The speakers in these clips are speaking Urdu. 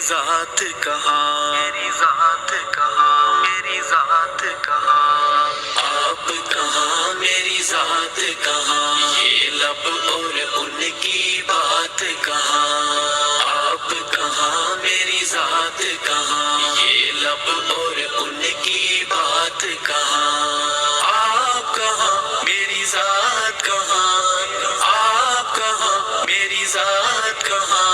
ذات کہاں، میری ذات کہاں، میری ذات کہاں، آپ کہاں میری ذات کہاں، یہ لب اور ان کی بات کہاں، آپ کہاں میری ذات کہاں، یہ لب اور ان کی بات کہاں، آپ کہاں میری ذات کہاں، آپ کہاں میری ذات کہاں،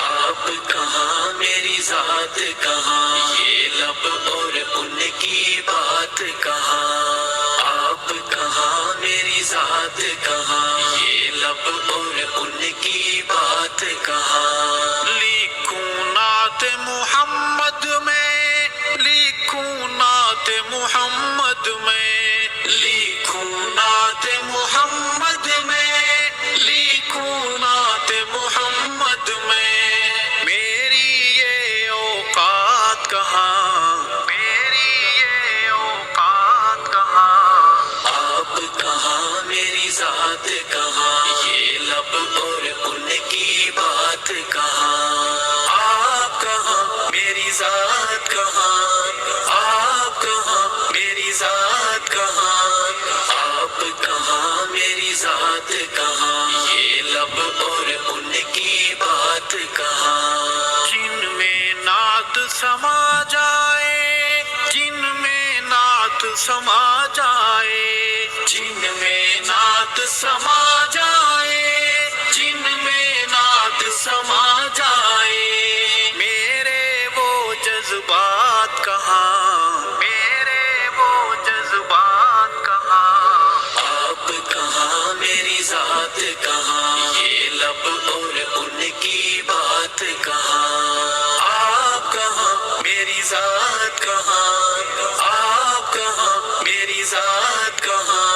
آپ کہاں میری ذات کہاں، یہ لب اور ان کی بات کہاں، آپ کہاں میری ذات کہاں، یہ لب اور ان کی بات کہاں، لکھوں نعت محمد میں، لکھوں نعت محمد میں، لکھوں نعت محمد میں، لکھوں نعت محمد میں، میری یہ اوقات کہاں، میری یہ اوقات کہاں، آپ کہاں میری ذات کہاں، یہ لب اور ان کی بات کہاں، آپ کہاں میری ذات کہاں، آپ کہاں میری ذات کہاں، آپ کہاں میری ذات کہاں، یہ لب اور ان کی بات کہاں، جن میں نعت سما جائے، جن میں نعت سما جائے، جن میں نعت سما جائے، جن میں نعت سما جائے، میرے وہ جذبات کہاں، میرے وہ جذبات کہاں، آپ کہاں میری ذات کہاں، یہ لب اور ان کی بات کہاں، آپ کہاں میری ذات کہاں، آپ کہاں میری ذات کہاں،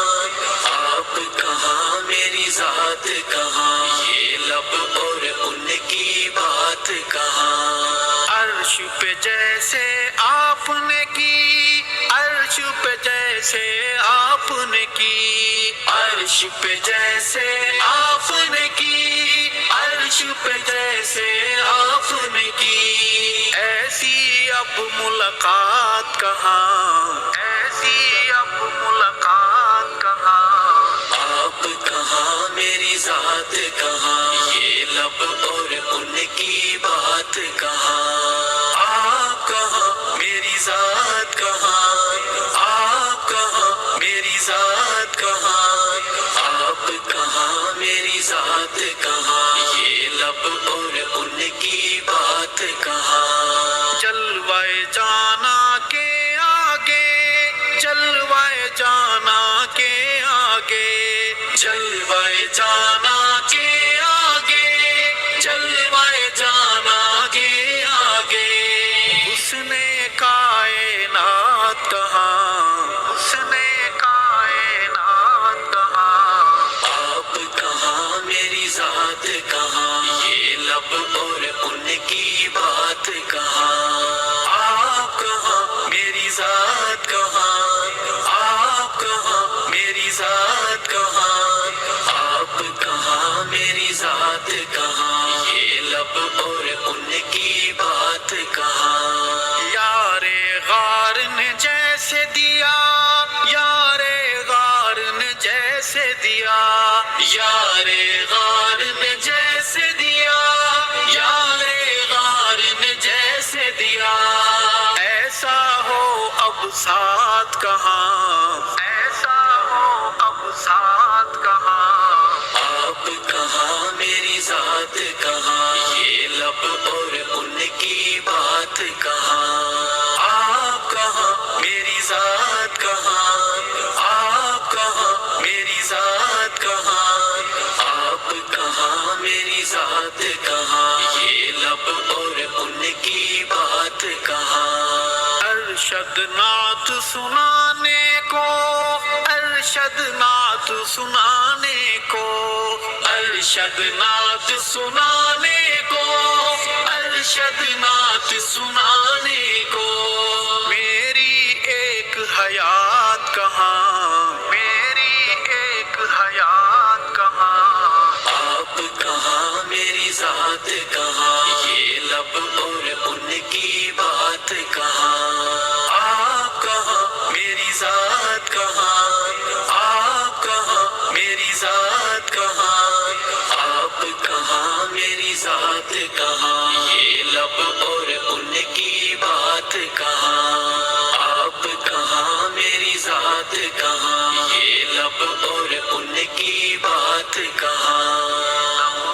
آپ کہاں میری ذات کہاں، یہ لب اور ان کی بات کہاں، عرش پہ جیسے آپ نے کی، عرش پہ جیسے آپ نے کی، عرش پہ جیسے آپ نے کی، عرش پہ جیسے آپ نے کی، ایسی اب ملاقات کہاں، ایسی اب ملاقات کہاں، آپ کہاں میری ذات کہاں، یہ لب اور ان کی بات کہاں، آپ کہاں میری ذات کہاں، آپ کہاں میری ذات کہاں، آپ کہاں میری ذات کہاں، یہ لب اور ان کی بات کہاں، جلوہ جانا کے آگے، جلوہ جانا کے آگے، جلوہ جانا کے آگے، جلوہ جانا کے آگے، حسن کائنات کہاں، حسن کائنات کہاں، آپ کہاں میری ذات کہاں، یہ لب اور ان کی بات کہاں، آپ کہاں میری ذات کہاں، آپ کہاں میری ذات کہاں، آپ کہاں میری ذات کہاں، یہ لب اور ان کی بات کہاں، یار غار نے جیسے دیا، یار غار نے جیسے دیا، یار غار نے جیسے دیا، یار غار نے جیسے دیا، ایسا ہو اب ساتھ کہاں، ایسا ہو اب ساتھ کہاں، آپ کہاں میری ذات کہاں، یہ لب اور ان کی بات کہاں، آپ کہاں میری ذات کہاں، آپ کہاں میری ذات کہاں، آپ کہاں میری ذات کہاں، یہ لب اور ان کی بات کہاں، ارشد نعت سنانے کو، ارشد نعت سنانے کو، ارشد نعت سنانے کو، ارشد نعت سنانے کو، میری ایک حیات کہاں، میری ایک حیات کہاں، آپ کہاں میری ذات کہاں، یہ لب اور ذات کہاں، آپ کہاں میری ذات کہاں، آپ کہاں میری ذات کہاں، آپ کہاں میری ذات کہاں۔